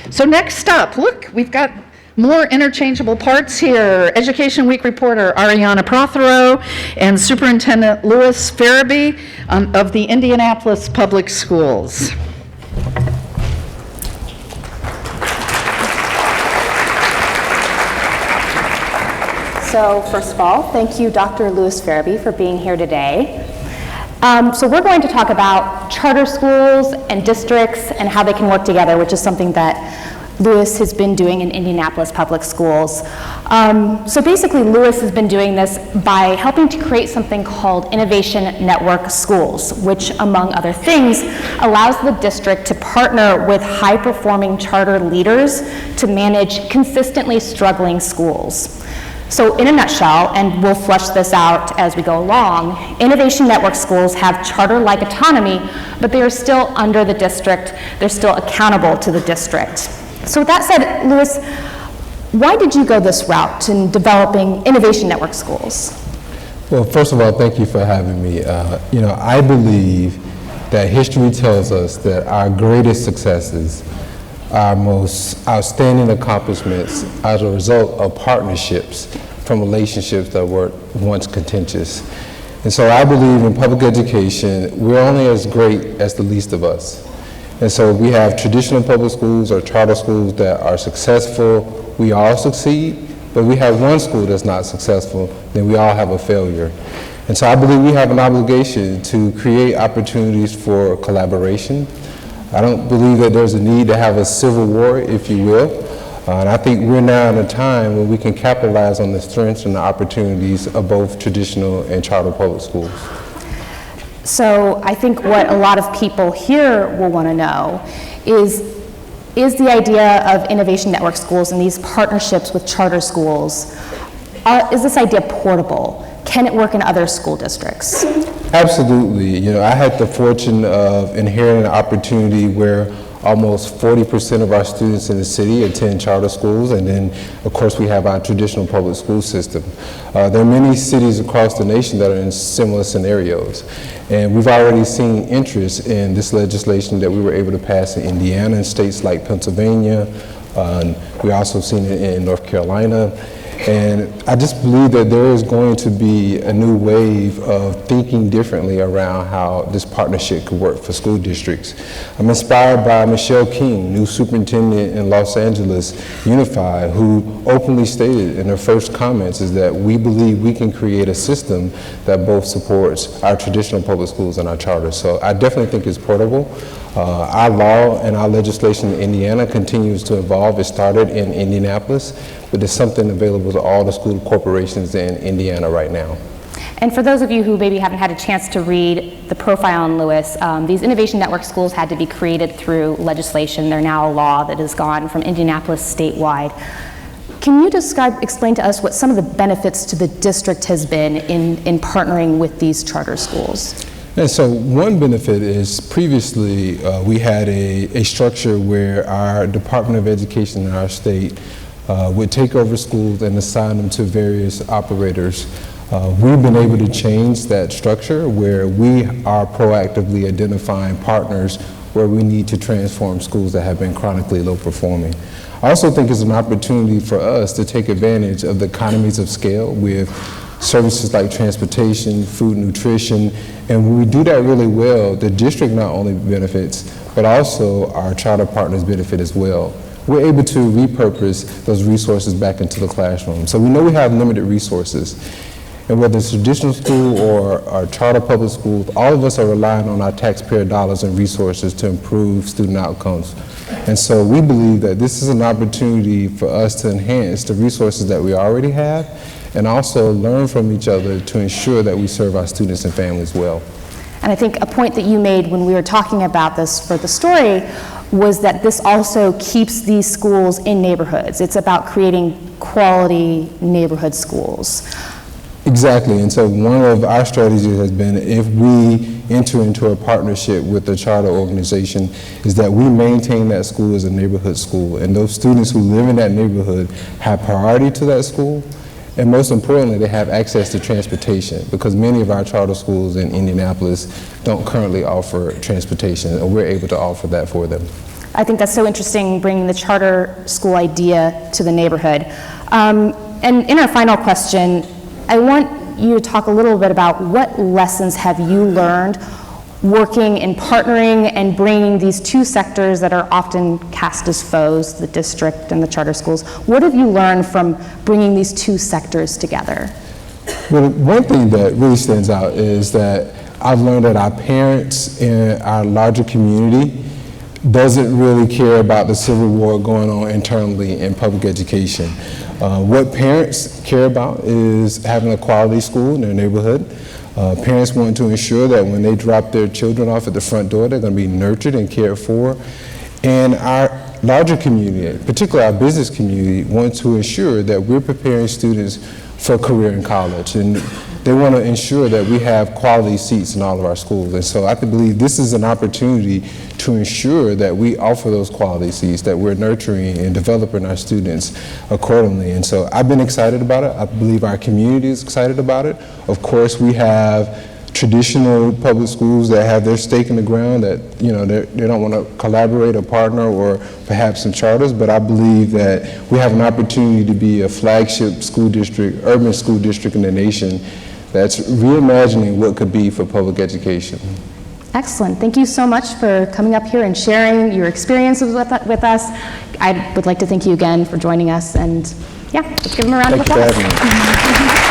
So next up, look, we've got more interchangeable parts here. Education Week reporter Arianna Prothero and Superintendent Louis Ferebee of the Indianapolis Public Schools. So first of all, thank you, Dr. Louis Ferebee, for being here today. So we're going to talk about charter schools and districts and how they can work together, which is something that Louis has been doing in Indianapolis Public Schools. So basically, Louis has been doing this by helping to create something called Innovation Network Schools, which, among other things, allows the district to partner with high-performing charter leaders to manage consistently struggling schools. So in a nutshell, and we'll flesh this out as we go along, Innovation Network Schools have charter-like autonomy, but they are still under the district. They're still accountable to the district. So with that said, Louis, why did you go this route in developing Innovation Network Schools? Well, first of all, thank you for having me. I believe that history tells us that our greatest successes, our most outstanding accomplishments as a result of partnerships from relationships that were once contentious. And so I believe in public education, we're only as great as the least of us. And so we have traditional public schools or charter schools that are successful, we all succeed, but we have one school that's not successful, then we all have a failure. And so I believe we have an obligation to create opportunities for collaboration. I don't believe that there's a need to have a civil war, if you will. And I think we're now in a time when we can capitalize on the strengths and the opportunities of both traditional and charter public schools. So I think what a lot of people here will want to know is the idea of Innovation Network Schools and these partnerships with charter schools, is this idea portable? Can it work in other school districts? Absolutely. I had the fortune of inheriting an opportunity where almost 40% of our students in the city attend charter schools, and then, of course, we have our traditional public school system. There are many cities across the nation that are in similar scenarios, and we've already seen interest in this legislation that we were able to pass in Indiana and states like Pennsylvania. We also seen it in North Carolina. And I just believe that there is going to be a new wave of thinking differently around how this partnership could work for school districts. I'm inspired by Michelle King, new superintendent in Los Angeles Unified, who openly stated in her first comments is that we believe we can create a system that both supports our traditional public schools and our charters. So I definitely think it's portable. Our law and our legislation in Indiana continues to evolve. It started in Indianapolis, but there's something available to all the school corporations in Indiana right now. And for those of you who maybe haven't had a chance to read the profile on Louis, these Innovation Network Schools had to be created through legislation. They're now a law that has gone from Indianapolis statewide. Can you explain to us what some of the benefits to the district has been in partnering with these charter schools? And so one benefit is previously we had a structure where our Department of Education in our state would take over schools and assign them to various operators. We've been able to change that structure where we are proactively identifying partners where we need to transform schools that have been chronically low performing. I also think it's an opportunity for us to take advantage of the economies of scale with services like transportation, food, nutrition, and when we do that really well, the district not only benefits, but also our charter partners benefit as well. We're able to repurpose those resources back into the classroom. So we know we have limited resources, and whether it's traditional school or our charter public schools, all of us are relying on our taxpayer dollars and resources to improve student outcomes. And so we believe that this is an opportunity for us to enhance the resources that we already have and also learn from each other to ensure that we serve our students and families well. And I think a point that you made when we were talking about this for the story was that this also keeps these schools in neighborhoods. It's about creating quality neighborhood schools. Exactly, and so one of our strategies has been if we enter into a partnership with the charter organization is that we maintain that school as a neighborhood school, and those students who live in that neighborhood have priority to that school. And most importantly, they have access to transportation because many of our charter schools in Indianapolis don't currently offer transportation, and we're able to offer that for them. I think that's so interesting, bringing the charter school idea to the neighborhood. And in our final question, I want you to talk a little bit about what lessons have you learned working and partnering and bringing these two sectors that are often cast as foes, the district and the charter schools. What have you learned from bringing these two sectors together? Well, one thing that really stands out is that I've learned that our parents in our larger community doesn't really care about the civil war going on internally in public education. What parents care about is having a quality school in their neighborhood. Parents want to ensure that when they drop their children off at the front door, they're going to be nurtured and cared for. And our larger community, particularly our business community, want to ensure that we're preparing students for a career in college. And they want to ensure that we have quality seats in all of our schools. And so I believe this is an opportunity to ensure that we offer those quality seats, that we're nurturing and developing our students accordingly. And so I've been excited about it. I believe our community is excited about it. Of course, we have traditional public schools that have their stake in the ground, that they don't want to collaborate or partner or perhaps some charters, but I believe that we have an opportunity to be a flagship school district, urban school district in the nation that's reimagining what could be for public education. Excellent. Thank you so much for coming up here and sharing your experiences with us. I would like to thank you again for joining us, and yeah, let's give them a round of applause. Thank you for having me.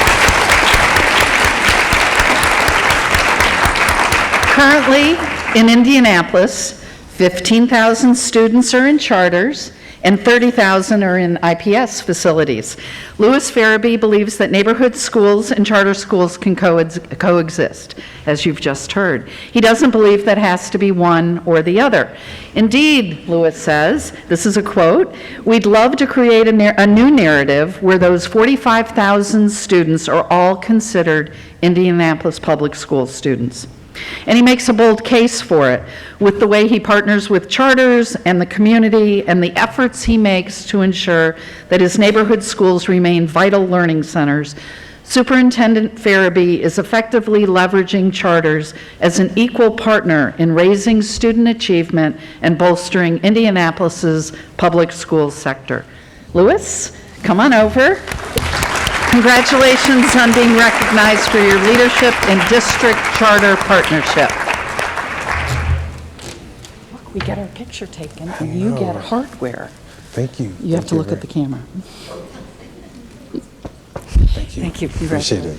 Currently, in Indianapolis, 15,000 students are in charters and 30,000 are in IPS facilities. Louis Ferebee believes that neighborhood schools and charter schools can coexist, as you've just heard. He doesn't believe that has to be one or the other. Indeed, Louis says, this is a quote, "We'd love to create a new narrative where those 45,000 students are all considered Indianapolis public school students." And he makes a bold case for it with the way he partners with charters and the community and the efforts he makes to ensure that his neighborhood schools remain vital learning centers. Superintendent Ferebee is effectively leveraging charters as an equal partner in raising student achievement and bolstering Indianapolis's public school sector. Louis, come on over. Congratulations on being recognized for your leadership in district charter partnership. Look, we get our picture taken and you get hardware. Thank you. You have to look at the camera. Thank you. Thank you. Appreciate it.